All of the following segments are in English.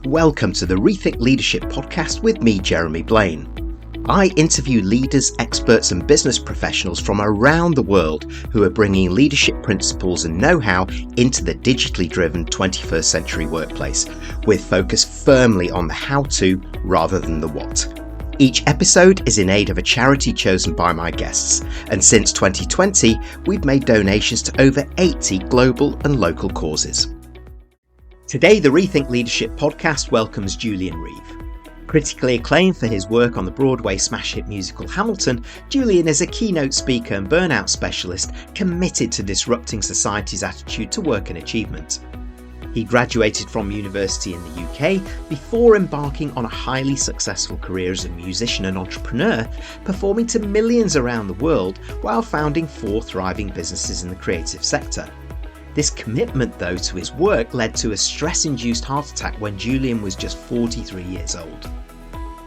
Welcome to the Rethink Leadership podcast with me, Jeremy Blain. I interview leaders, experts and business professionals from around the world who are bringing leadership principles and know-how into the digitally driven 21st century workplace, with focus firmly on the how-to rather than the what. Each episode is in aid of a charity chosen by my guests, and since 2020, we've made donations to over 80 global and local causes. Today, the Rethink Leadership podcast welcomes Julian Reeve. Critically acclaimed for his work on the Broadway smash hit musical Hamilton, Julian is a keynote speaker and burnout specialist committed to disrupting society's attitude to work and achievement. He graduated from university in the UK before embarking on a highly successful career as a musician and entrepreneur, performing to millions around the world while founding 4 thriving businesses in the creative sector. This commitment, though, to his work led to a stress-induced heart attack when Julian was just 43 years old.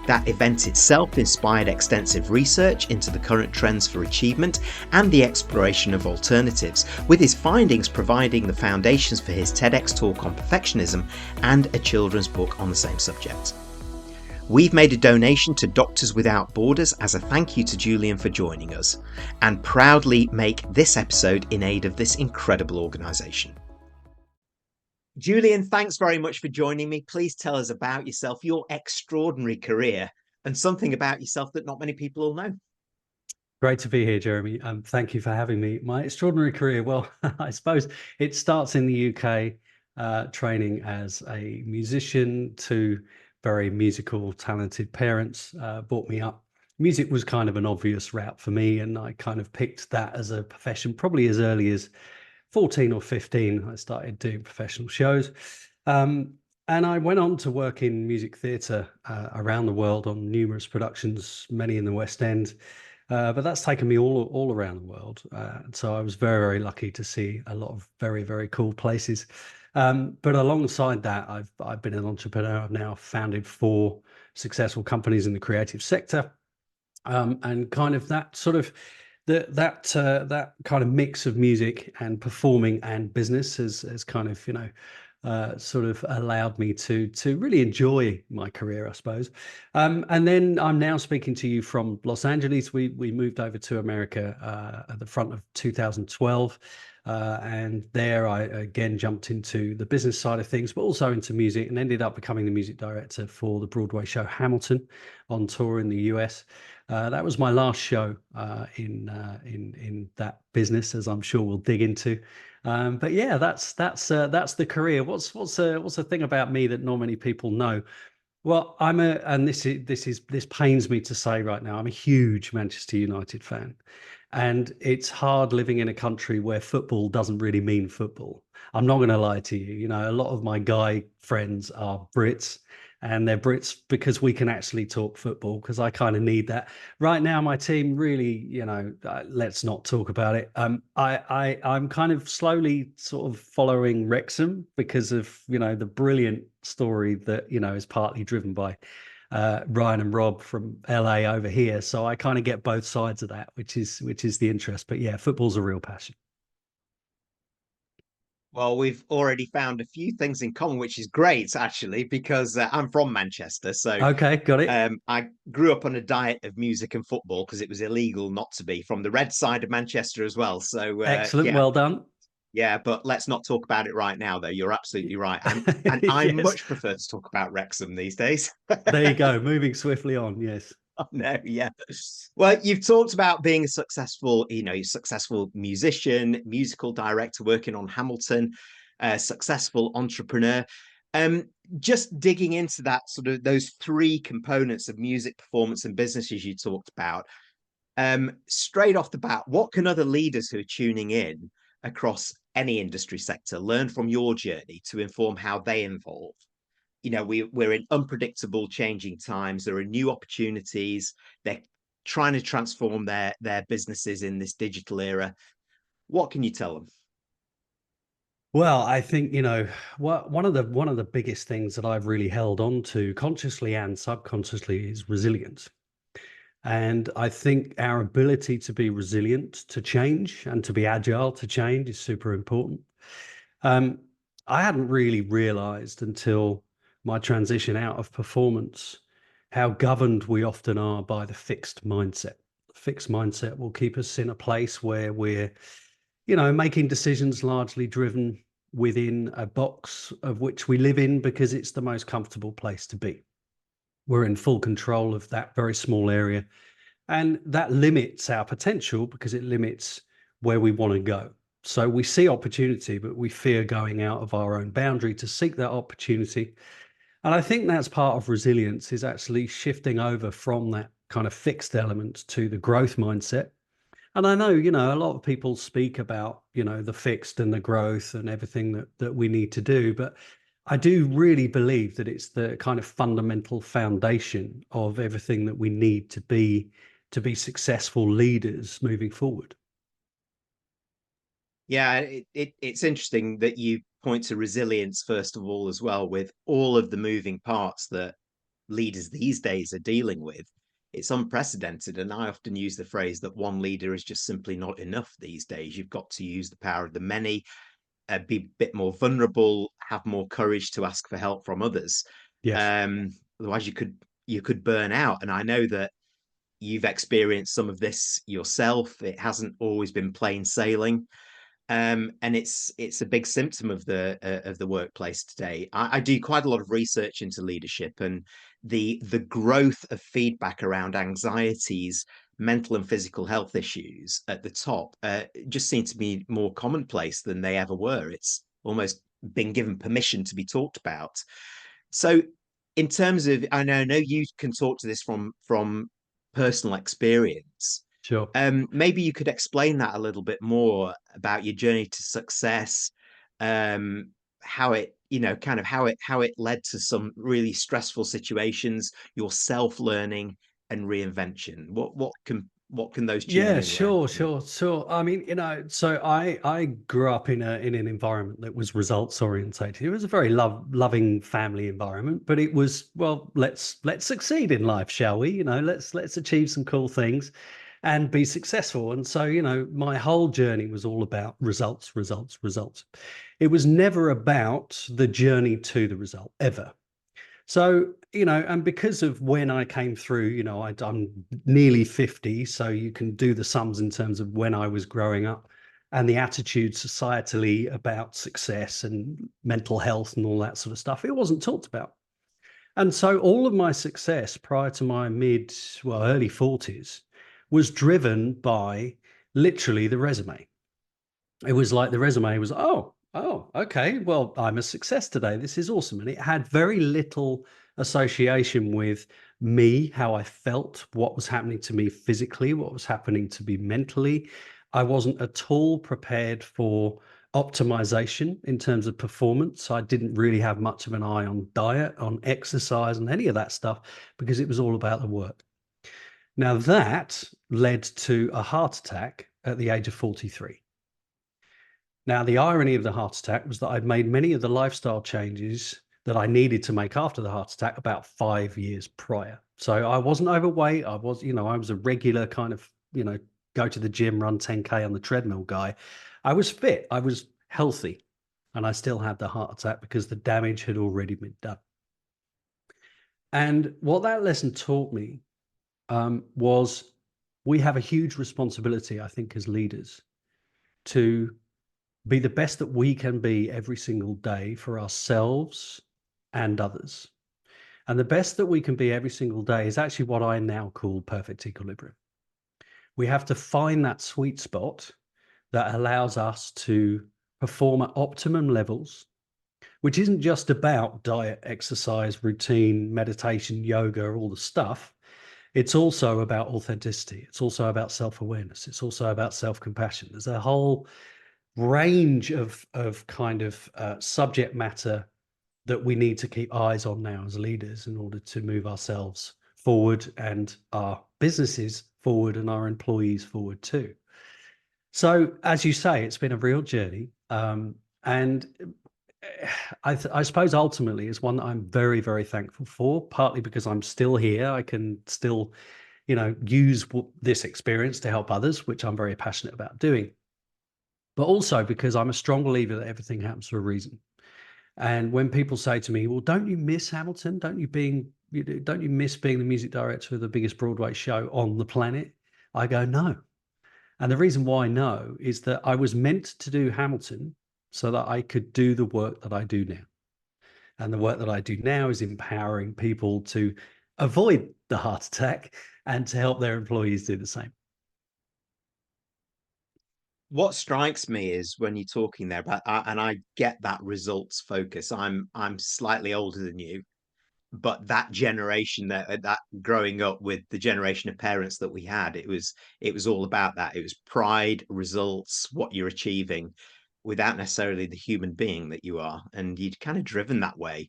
That event itself inspired extensive research into the current trends for achievement and the exploration of alternatives, with his findings providing the foundations for his TEDx Talk on perfectionism and a children's book on the same subject. We've made a donation to Doctors Without Borders as a thank you to Julian for joining us, and proudly make this episode in aid of this incredible organisation. Julian, thanks very much for joining me. Please tell us about yourself, your extraordinary career, and something about yourself that not many people will know. Great to be here, Jeremy. Thank you for having me. My extraordinary career, well, I suppose it starts in the UK, training as a musician to very musical, talented parents brought me up. Music was kind of an obvious route for me, and I kind of picked that as a profession probably as early as 14 or 15. I started doing professional shows, and I went on to work in music theatre around the world on numerous productions, many in the West End, but that's taken me all around the world. So I was very, very lucky to see a lot of very, very cool places. But alongside that, I've been an entrepreneur. I've now founded 4 successful companies in the creative sector, and kind of that sort of that kind of mix of music and performing and business has kind of sort of allowed me to really enjoy my career, I suppose. And then I'm now speaking to you from Los Angeles. We moved over to America at the front of 2012. And there I again jumped into the business side of things, but also into music, and ended up becoming the music director for the Broadway show Hamilton on tour in the US. That was my last show in that business, as I'm sure we'll dig into. But yeah, that's the career. What's a thing about me that not many people know? Well, and this pains me to say right now, I'm a huge Manchester United fan. And it's hard living in a country where football doesn't really mean football. I'm not going to lie to you. A lot of my guy friends are Brits, and they're Brits because we can actually talk football, because I kind of need that. Right now, my team really, let's not talk about it. I'm kind of slowly sort of following Wrexham because of, the brilliant story that, is partly driven by Ryan and Rob from LA over here. So I kind of get both sides of that, which is the interest. But yeah, football's a real passion. Well, we've already found a few things in common, which is great, actually, because I'm from Manchester. So okay, got it. I grew up on a diet of music and football because it was illegal not to be, from the red side of Manchester as well. So Excellent, yeah. Well done. Yeah, but let's not talk about it right now, though. You're absolutely right. And I Yes. much prefer to talk about Wrexham these days. There you go. Moving swiftly on. Yes. Oh, no, yeah. Well, you've talked about being a successful, successful musician, musical director working on Hamilton, successful entrepreneur. Just digging into that sort of those 3 components of music, performance, and business as you talked about. Straight off the bat, what can other leaders who are tuning in across any industry sector learn from your journey to inform how they evolve? We're in unpredictable, changing times. There are new opportunities. They're trying to transform their businesses in this digital era. What can you tell them? Well, I think, one of the biggest things that I've really held on to consciously and subconsciously is resilience. And I think our ability to be resilient to change and to be agile to change is super important. I hadn't really realized until my transition out of performance, how governed we often are by the fixed mindset. The fixed mindset will keep us in a place where we're, making decisions largely driven within a box of which we live in because it's the most comfortable place to be. We're in full control of that very small area. And that limits our potential because it limits where we want to go. So we see opportunity, but we fear going out of our own boundary to seek that opportunity. And I think that's part of resilience, is actually shifting over from that kind of fixed element to the growth mindset. And I know, a lot of people speak about, the fixed and the growth and everything that we need to do. But I do really believe that it's the kind of fundamental foundation of everything that we need to be successful leaders moving forward. Yeah, it's interesting that you point to resilience first of all as well, with all of the moving parts that leaders these days are dealing with. It's unprecedented, and I often use the phrase that one leader is just simply not enough these days. You've got to use the power of the many, be a bit more vulnerable, have more courage to ask for help from others. Yes. Otherwise, you could burn out. And I know that you've experienced some of this yourself. It hasn't always been plain sailing. And it's a big symptom of the workplace today. I do quite a lot of research into leadership, and the growth of feedback around anxieties, mental and physical health issues at the top just seem to be more commonplace than they ever were. It's almost been given permission to be talked about. So, in terms of, I know you can talk to this from personal experience. Sure. Maybe you could explain that a little bit more about your journey to success, how it, kind of how it led to some really stressful situations, your self-learning and reinvention. What can those Yeah, journeys learn sure, from you? sure, sure. I mean, so I grew up in an environment that was results orientated. It was a very loving family environment, but it was, well, let's succeed in life, shall we? Let's achieve some cool things and be successful. And so, my whole journey was all about results, results, results. It was never about the journey to the result, ever. So, and because of when I came through, I'm nearly 50, so you can do the sums in terms of when I was growing up and the attitude societally about success and mental health and all that sort of stuff. It wasn't talked about. And so all of my success prior to my early 40s was driven by literally the resume. It was like the resume was, okay, well, I'm a success today. This is awesome. And it had very little association with me, how I felt, what was happening to me physically, what was happening to me mentally. I wasn't at all prepared for optimization in terms of performance. I didn't really have much of an eye on diet, on exercise, and any of that stuff because it was all about the work. Now, that led to a heart attack at the age of 43. Now, the irony of the heart attack was that I'd made many of the lifestyle changes that I needed to make after the heart attack about 5 years prior. So I wasn't overweight. I was a regular kind of, go to the gym, run 10K on the treadmill guy. I was fit. I was healthy. And I still had the heart attack because the damage had already been done. And what that lesson taught me was we have a huge responsibility, I think, as leaders to be the best that we can be every single day for ourselves and others. And the best that we can be every single day is actually what I now call perfect equilibrium. We have to find that sweet spot that allows us to perform at optimum levels, which isn't just about diet, exercise, routine, meditation, yoga, all the stuff. It's also about authenticity. It's also about self-awareness. It's also about self-compassion. There's a whole range of kind of subject matter that we need to keep eyes on now as leaders in order to move ourselves forward and our businesses forward and our employees forward too. So, as you say, it's been a real journey, and I suppose ultimately it's one that I'm very, very thankful for. Partly because I'm still here, I can still, use this experience to help others, which I'm very passionate about doing. But also because I'm a strong believer that everything happens for a reason. And when people say to me, well, don't you miss Hamilton? Don't you miss being the music director of the biggest Broadway show on the planet? I go, no. And the reason why no is that I was meant to do Hamilton so that I could do the work that I do now. And the work that I do now is empowering people to avoid the heart attack and to help their employees do the same. What strikes me is when you're talking there about, and I get that results focus. I'm slightly older than you, but that generation, that growing up with the generation of parents that we had, it was all about that. It was pride, results, what you're achieving, without necessarily the human being that you are, and you'd kind of driven that way.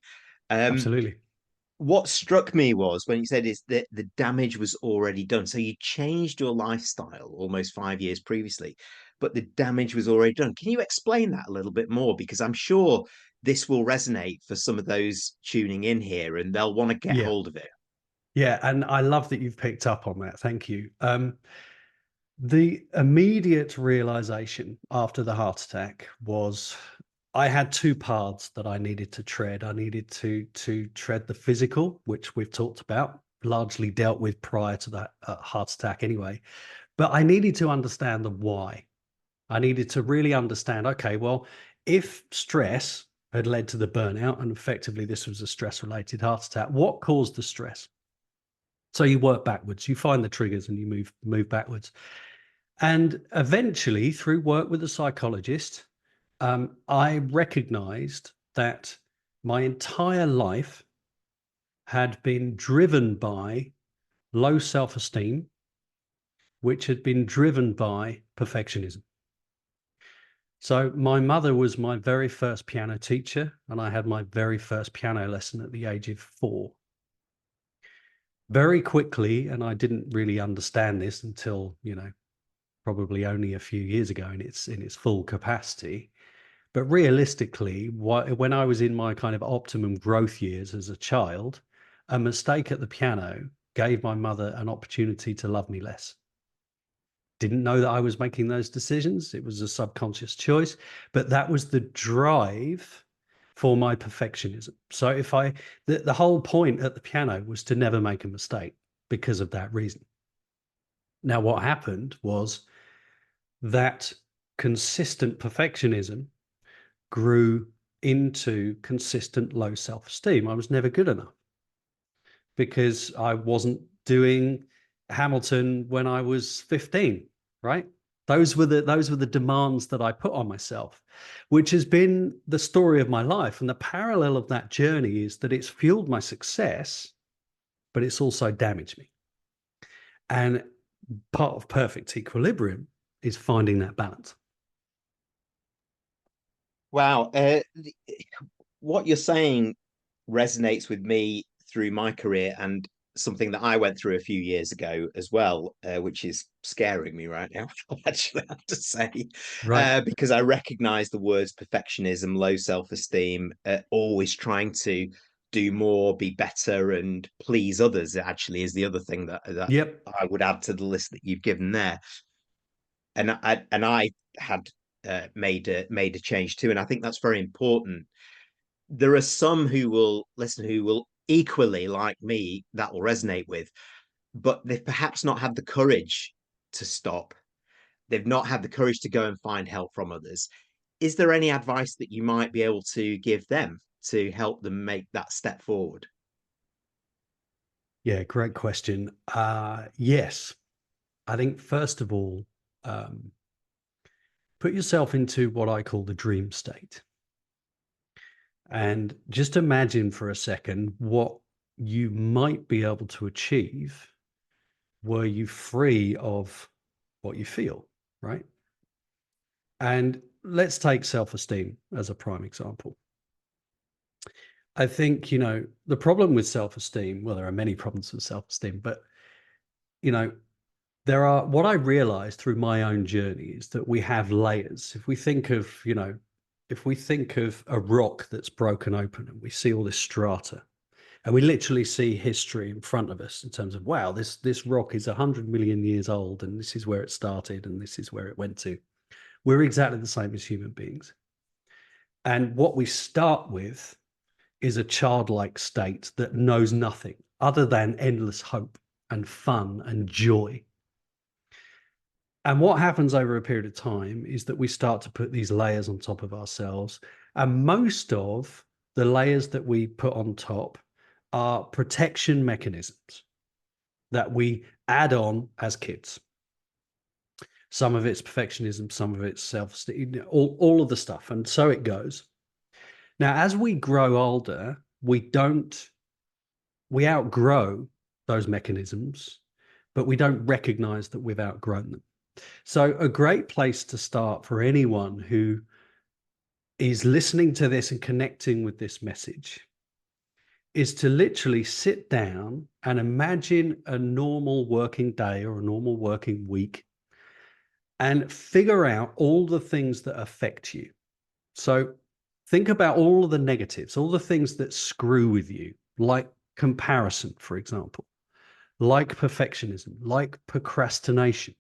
Um, Absolutely. what struck me was when you said is that the damage was already done. So you changed your lifestyle almost 5 years previously, but the damage was already done. Can you explain that a little bit more? Because I'm sure this will resonate for some of those tuning in here and they'll want to get Yeah. hold of it. Yeah. And I love that you've picked up on that. Thank you. The immediate realization after the heart attack was I had two paths that I needed to tread. I needed to tread the physical, which we've talked about, largely dealt with prior to that heart attack anyway. But I needed to understand the why. I needed to really understand, okay, well, if stress had led to the burnout and effectively this was a stress related heart attack, what caused the stress? So you work backwards, you find the triggers and you move backwards. And eventually, through work with a psychologist, I recognized that my entire life had been driven by low self esteem, which had been driven by perfectionism. So, my mother was my very first piano teacher, and I had my very first piano lesson at the age of 4. Very quickly, and I didn't really understand this until, probably only a few years ago in its full capacity. But realistically, when I was in my kind of optimum growth years as a child, a mistake at the piano gave my mother an opportunity to love me less. Didn't know that I was making those decisions. It was a subconscious choice, but that was the drive for my perfectionism. So the whole point at the piano was to never make a mistake because of that reason. Now, what happened was that consistent perfectionism grew into consistent low self-esteem. I was never good enough because I wasn't doing Hamilton when I was 15, right? Those were the demands that I put on myself, which has been the story of my life. And the parallel of that journey is that it's fueled my success, but it's also damaged me. And part of perfect equilibrium is finding that balance. Wow. What you're saying resonates with me through my career and something that I went through a few years ago as well, which is scaring me right now, I actually have to say, Right. because I recognize the words perfectionism, low self-esteem, always trying to do more, be better, and please others, actually, is the other thing that Yep. I would add to the list that you've given there. And I had made a change too, and I think that's very important. There are some who will listen who will equally like me that will resonate with, but they've perhaps not had the courage to stop. They've not had the courage to go and find help from others. Is there any advice that you might be able to give them to help them make that step forward? Yeah, great question. Yes, I think first of all, put yourself into what I call the dream state. And just imagine for a second what you might be able to achieve were you free of what you feel, right? And let's take self esteem as a prime example. I think, the problem with self esteem, well, there are many problems with self esteem, but, you know, what I realized through my own journey is that we have layers. If we think of a rock that's broken open and we see all this strata, and we literally see history in front of us in terms of, wow, this rock is 100 million years old, and this is where it started, and this is where it went to. We're exactly the same as human beings. And what we start with is a childlike state that knows nothing other than endless hope and fun and joy. And what happens over a period of time is that we start to put these layers on top of ourselves. And most of the layers that we put on top are protection mechanisms that we add on as kids. Some of it's perfectionism, some of it's self-esteem, all of the stuff. And so it goes. Now, as we grow older, we outgrow those mechanisms, but we don't recognize that we've outgrown them. So a great place to start for anyone who is listening to this and connecting with this message is to literally sit down and imagine a normal working day or a normal working week and figure out all the things that affect you. So think about all of the negatives, all the things that screw with you, like comparison, for example, like perfectionism, like procrastination,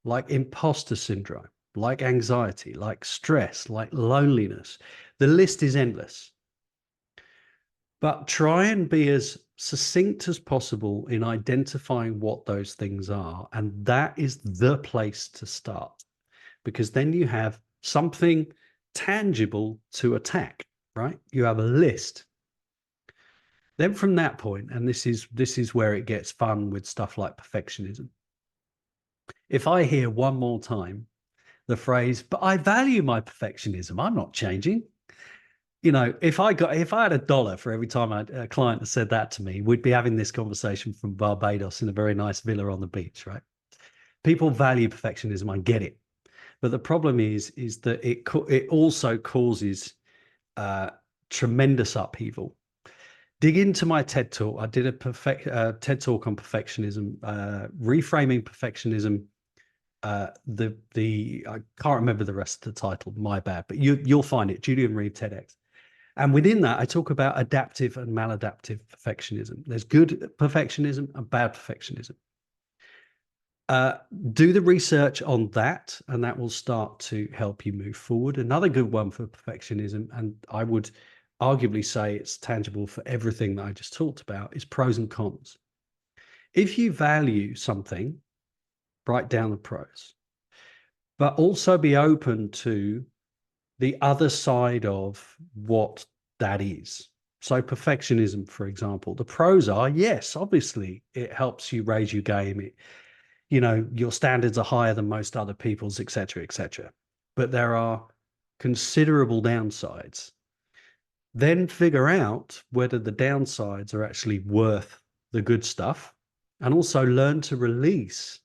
like imposter syndrome, like anxiety, like stress, like loneliness. The list is endless. But try and be as succinct as possible in identifying what those things are. And that is the place to start, because then you have something tangible to attack, right? You have a list. Then from that point, and this is where it gets fun with stuff like perfectionism. If I hear one more time the phrase, but I value my perfectionism, I'm not changing. You know, if I had $1 for every time a client has said that to me, we'd be having this conversation from Barbados in a very nice villa on the beach, right? People value perfectionism. I get it. But the problem is that it also causes tremendous upheaval. Dig into my TED Talk. I did a TED Talk on perfectionism, reframing perfectionism. I can't remember the rest of the title, my bad, but you'll find it, Julian, Reeve, TEDx. And within that, I talk about adaptive and maladaptive perfectionism. There's good perfectionism and bad perfectionism. Do the research on that, and that will start to help you move forward. Another good one for perfectionism, and I would arguably say it's tangible for everything that I just talked about, is pros and cons. If you value something, write down the pros, but also be open to the other side of what that is. So perfectionism, for example, the pros are, yes, obviously it helps you raise your game. Your standards are higher than most other people's, et cetera, et cetera. But there are considerable downsides. Then figure out whether the downsides are actually worth the good stuff, and also learn to release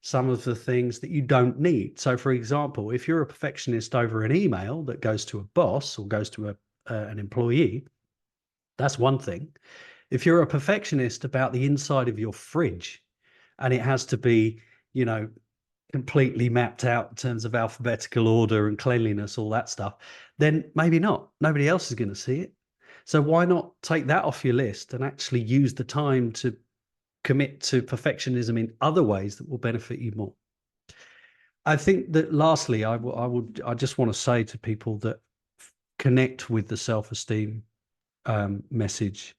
some of the things that you don't need. So, for example, if you're a perfectionist over an email that goes to a boss or goes to an employee, that's one thing. If you're a perfectionist about the inside of your fridge and it has to be, completely mapped out in terms of alphabetical order and cleanliness, all that stuff, then maybe not. Nobody else is going to see it. So why not take that off your list and actually use the time to commit to perfectionism in other ways that will benefit you more? I think that lastly, I just want to say to people that connect with the self-esteem message.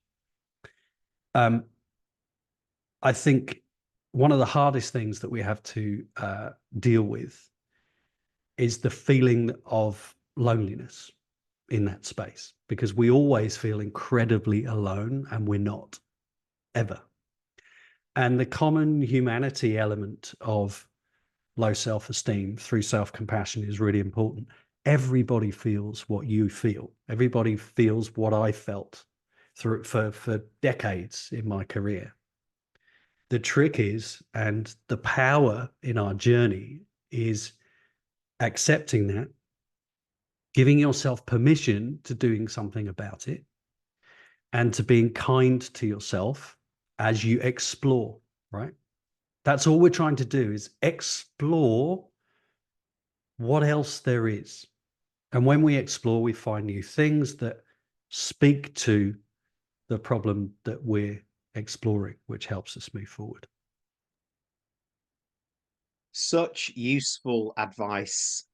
I think one of the hardest things that we have to deal with is the feeling of loneliness in that space, because we always feel incredibly alone, and we're not, ever. And the common humanity element of low self-esteem through self-compassion is really important. Everybody feels what you feel. Everybody feels what I felt for decades in my career. The trick is, and the power in our journey is accepting that, giving yourself permission to doing something about it, and to being kind to yourself as you explore, right? That's all we're trying to do, is explore what else there is. And when we explore, we find new things that speak to the problem that we're exploring, which helps us move forward. Such useful advice,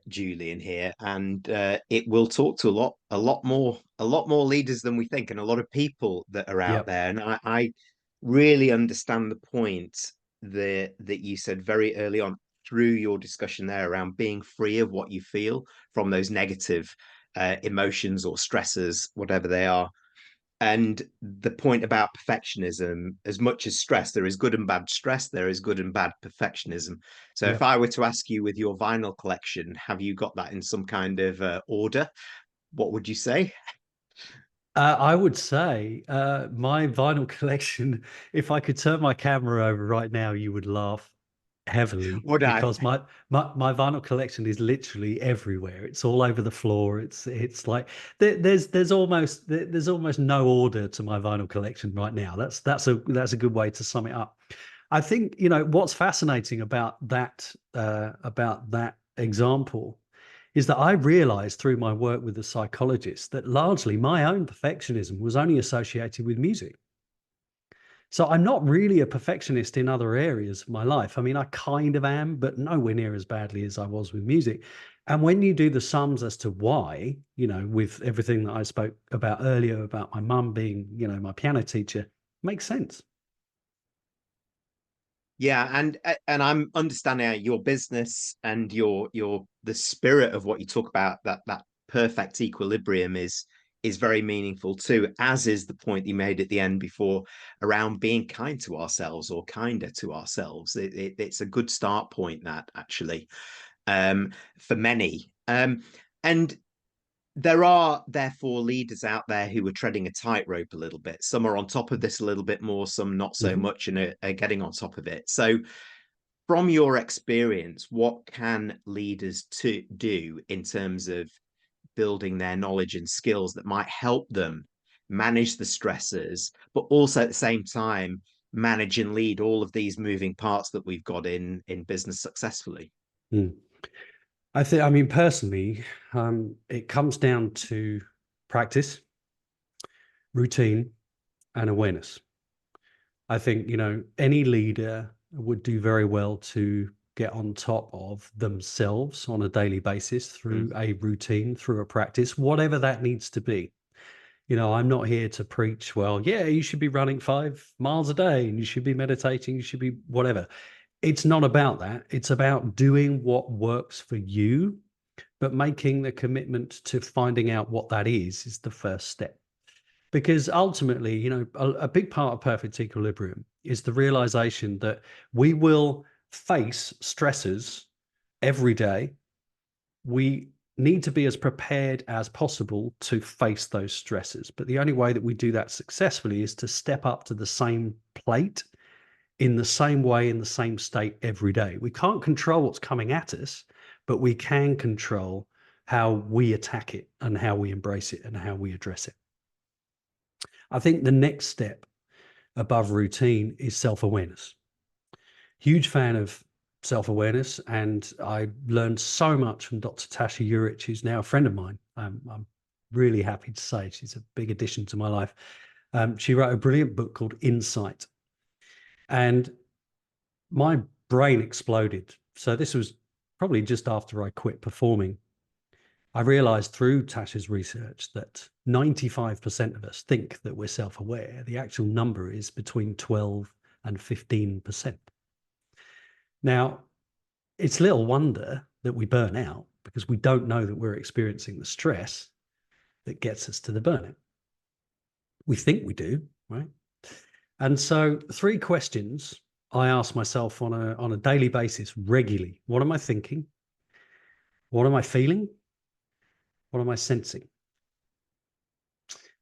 Julian here, and it will talk to a lot more leaders than we think, and a lot of people that are out Yep. there. And I really understand the point that you said very early on through your discussion there around being free of what you feel from those negative emotions or stresses, whatever they are. And the point about perfectionism, as much as stress, there is good and bad stress, there is good and bad perfectionism. So if Yep. I were to ask you with your vinyl collection, have you got that in some kind of order? What would you say? I would say my vinyl collection, if I could turn my camera over right now, you would laugh heavily Would I? because my vinyl collection is literally everywhere. It's all over the floor. It's like there's almost no order to my vinyl collection right now. That's a good way to sum it up. I think, what's fascinating about that example is that I realized through my work with the psychologist that largely my own perfectionism was only associated with music. So I'm not really a perfectionist in other areas of my life. I mean, I kind of am, but nowhere near as badly as I was with music. And when you do the sums as to why, with everything that I spoke about earlier about my mum being, my piano teacher, makes sense. Yeah, and I'm understanding your business and your the spirit of what you talk about, that perfect equilibrium is very meaningful too, as is the point you made at the end before around being kind to ourselves or kinder to ourselves. It's a good start point, that actually, for many. And there are therefore leaders out there who are treading a tightrope a little bit. Some are on top of this a little bit more, some not so Mhm. much, and are getting on top of it. So from your experience, what can leaders to do in terms of building their knowledge and skills that might help them manage the stresses, but also at the same time manage and lead all of these moving parts that we've got in business successfully? Mm. I mean, personally, it comes down to practice, routine, and awareness. I think, any leader would do very well to get on top of themselves on a daily basis Mm. through a routine, through a practice, whatever that needs to be. I'm not here to preach, well, yeah, you should be running 5 miles a day and you should be meditating, you should be whatever. It's not about that. It's about doing what works for you, but making the commitment to finding out what that is the first step. Because ultimately, a big part of perfect equilibrium is the realization that we will face stressors every day. We need to be as prepared as possible to face those stresses. But the only way that we do that successfully is to step up to the same plate in the same way, in the same state every day. We can't control what's coming at us, but we can control how we attack it and how we embrace it and how we address it. I think the next step above routine is self-awareness. Huge fan of self-awareness, and I learned so much from Dr. Tasha Eurich, who's now a friend of mine. I'm really happy to say she's a big addition to my life. She wrote a brilliant book called Insight, and my brain exploded. So this was probably just after I quit performing. I realized through Tasha's research that 95% of us think that we're self-aware. The actual number is between 12 and 15%. Now, it's little wonder that we burn out because we don't know that we're experiencing the stress that gets us to the burnout. We think we do, right? And so 3 questions I ask myself on a daily basis regularly. What am I thinking? What am I feeling? What am I sensing?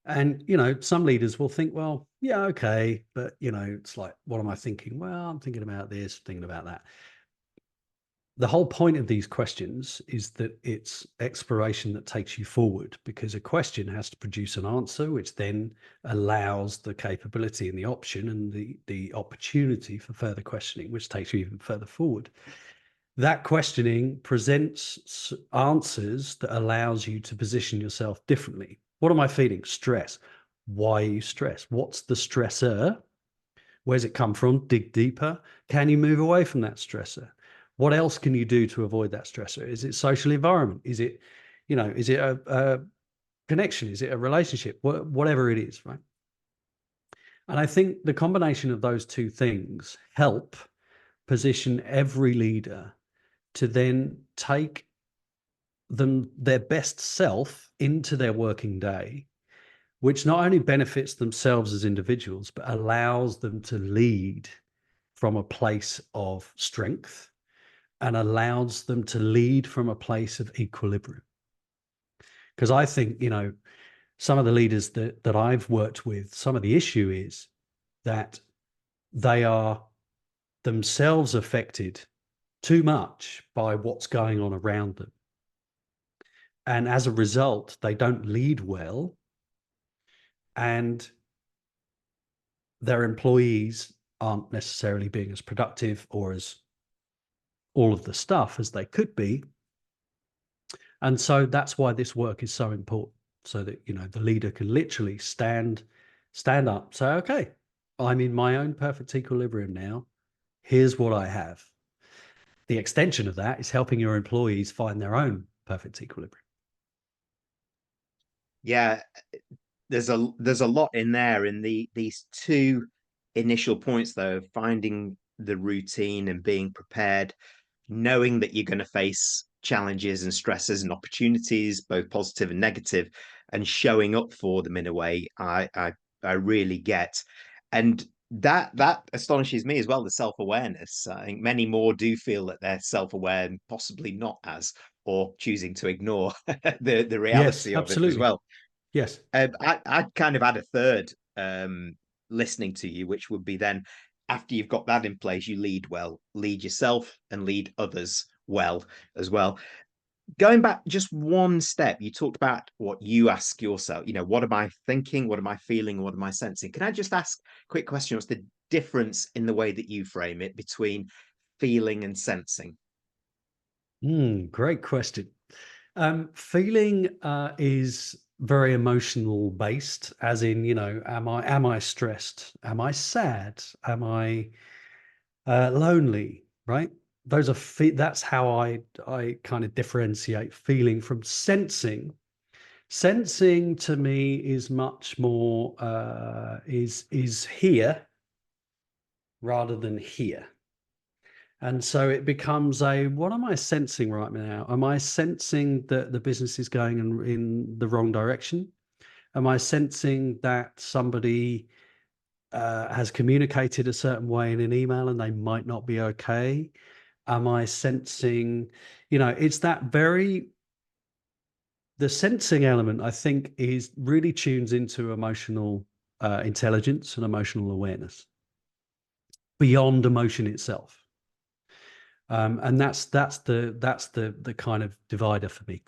And, some leaders will think, well, yeah, okay. But, it's like, what am I thinking? Well, I'm thinking about this, thinking about that. The whole point of these questions is that it's exploration that takes you forward, because a question has to produce an answer, which then allows the capability and the option and the opportunity for further questioning, which takes you even further forward. That questioning presents answers that allows you to position yourself differently. What am I feeling? Stress. Why are you stressed? What's the stressor? Where's it come from? Dig deeper. Can you move away from that stressor? What else can you do to avoid that stressor? Is it social environment? Is it, is it a connection? Is it a relationship? Whatever it is, right? And I think the combination of those two things help position every leader to then take their best self into their working day, which not only benefits themselves as individuals, but allows them to lead from a place of strength and allows them to lead from a place of equilibrium. Because I think, some of the leaders that I've worked with, some of the issue is that they are themselves affected too much by what's going on around them. And as a result, they don't lead well, and their employees aren't necessarily being as productive or as all of the stuff as they could be. And so that's why this work is so important, so that, the leader can literally stand up, say, okay, I'm in my own perfect equilibrium now. Here's what I have. The extension of that is helping your employees find their own perfect equilibrium. Yeah, there's a lot in there in these two initial points, though, of finding the routine and being prepared, knowing that you're going to face challenges and stresses and opportunities, both positive and negative, and showing up for them in a way I really get. And that astonishes me as well, the self-awareness. I think many more do feel that they're self-aware and possibly not as, or choosing to ignore the Yes, reality of it as absolutely. well. Yes. I'd kind of add a third, listening to you, which would be then, after you've got that in place, you lead well, lead yourself and lead others well as well. Going back just one step, you talked about what you ask yourself, what am I thinking? What am I feeling? What am I sensing? Can I just ask a quick question? What's the difference in the way that you frame it between feeling and sensing? Great question. Feeling is very emotional based, as in, am I stressed? Am I sad? Am I lonely? Right? Those are that's how I kind of differentiate feeling from sensing. Sensing to me is much more is here rather than here. And so it becomes what am I sensing right now? Am I sensing that the business is going in the wrong direction? Am I sensing that somebody has communicated a certain way in an email and they might not be okay? Am I sensing, it's that the sensing element, I think, is really tunes into emotional intelligence and emotional awareness beyond emotion itself. And that's the kind of divider for me.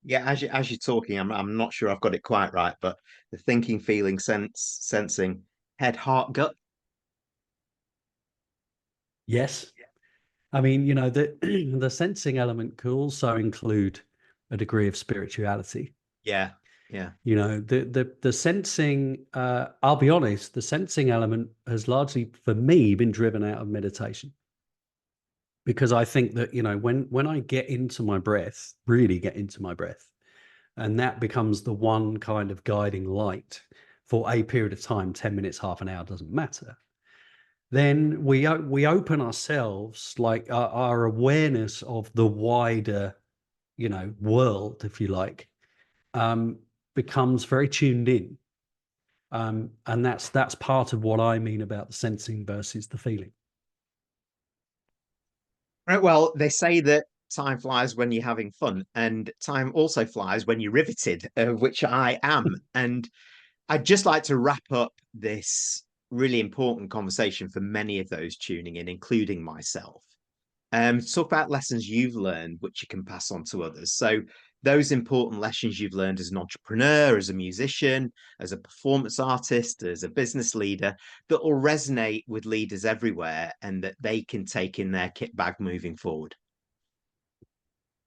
Yeah, as you're talking, I'm not sure I've got it quite right, but the thinking, feeling, sensing, head, heart, gut. Yes, I mean, the the sensing element could also include a degree of spirituality. Yeah, yeah. The sensing. I'll be honest, the sensing element has largely, for me, been driven out of meditation, because I think that when I get into my breath, really get into my breath, and that becomes the one kind of guiding light for a period of time, 10 minutes, half an hour, doesn't matter, then we open ourselves, like our awareness of the wider world, if you like, um, becomes very tuned in, and that's part of what I mean about the sensing versus the feeling. Right. Well, they say that time flies when you're having fun, and time also flies when you're riveted, which I am. And I'd just like to wrap up this really important conversation for many of those tuning in, including myself. Talk about lessons you've learned, which you can pass on to others. So, those important lessons you've learned as an entrepreneur, as a musician, as a performance artist, as a business leader, that will resonate with leaders everywhere and that they can take in their kit bag moving forward.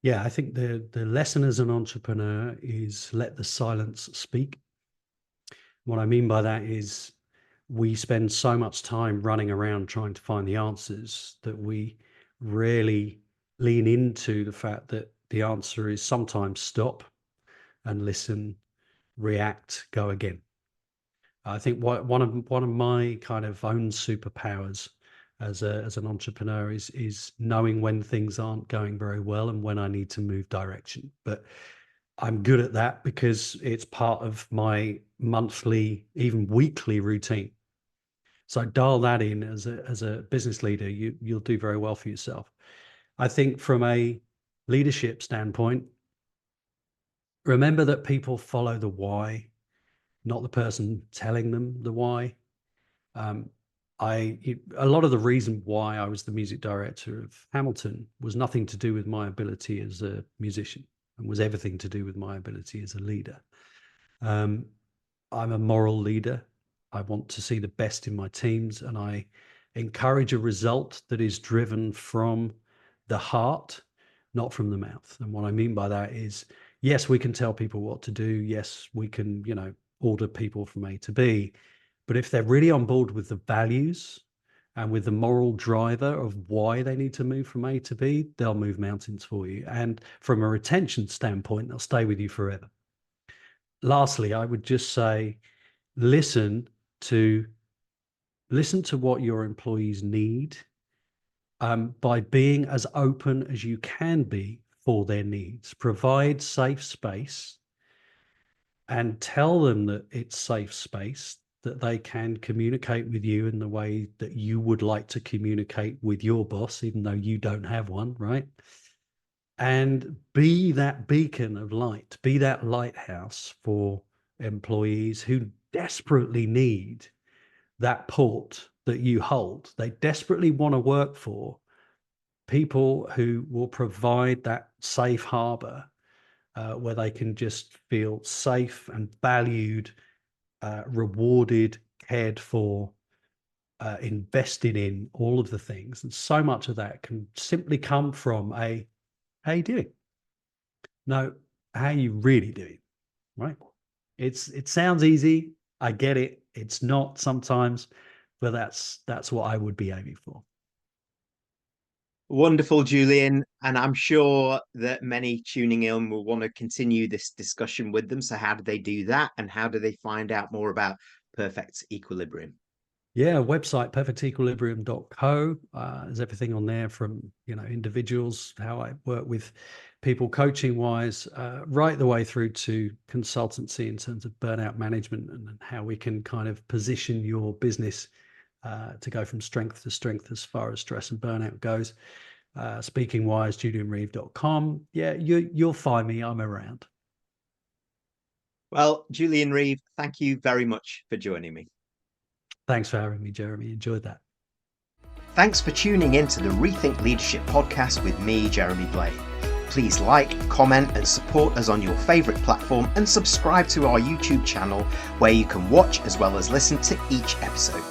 Yeah, I think the lesson as an entrepreneur is let the silence speak. What I mean by that is we spend so much time running around trying to find the answers that we really lean into the fact that the answer is sometimes stop and listen, react, go again. I think one of my kind of own superpowers as an entrepreneur is knowing when things aren't going very well and when I need to move direction. But I'm good at that because it's part of my monthly, even weekly routine. So dial that in as a business leader, you'll do very well for yourself. I think from a leadership standpoint, remember that people follow the why, not the person telling them the why. Um, a lot of the reason why I was the music director of Hamilton was nothing to do with my ability as a musician, and was everything to do with my ability as a leader. I'm a moral leader. I want to see the best in my teams, and I encourage a result that is driven from the heart, not from the mouth. And what I mean by that is, yes, we can tell people what to do. Yes, we can, order people from A to B. But if they're really on board with the values and with the moral driver of why they need to move from A to B, they'll move mountains for you. And from a retention standpoint, they'll stay with you forever. Lastly, I would just say, listen to what your employees need, by being as open as you can be for their needs. Provide safe space and tell them that it's safe space, that they can communicate with you in the way that you would like to communicate with your boss, even though you don't have one, right? And be that beacon of light, be that lighthouse for employees who desperately need that port that you hold. They desperately want to work for people who will provide that safe harbor, where they can just feel safe and valued, rewarded, cared for, invested in, all of the things. And so much of that can simply come from how you doing? No, how you really doing, right? It sounds easy. I get it. It's not sometimes, but that's what I would be aiming for. Wonderful, Julian. And I'm sure that many tuning in will want to continue this discussion with them. So how do they do that? And how do they find out more about Perfect Equilibrium? Yeah, website perfectequilibrium.co. There's everything on there from, individuals, how I work with people coaching wise, right the way through to consultancy in terms of burnout management and how we can kind of position your business to go from strength to strength as far as stress and burnout goes. Speaking wise, julianreeve.com. Yeah, you'll find me. I'm around. Well, Julian Reeve, thank you very much for joining me. Thanks for having me, Jeremy. Enjoyed that. Thanks for tuning in to the Rethink Leadership podcast with me, Jeremy Blain. Please like, comment and support us on your favourite platform, and subscribe to our YouTube channel where you can watch as well as listen to each episode.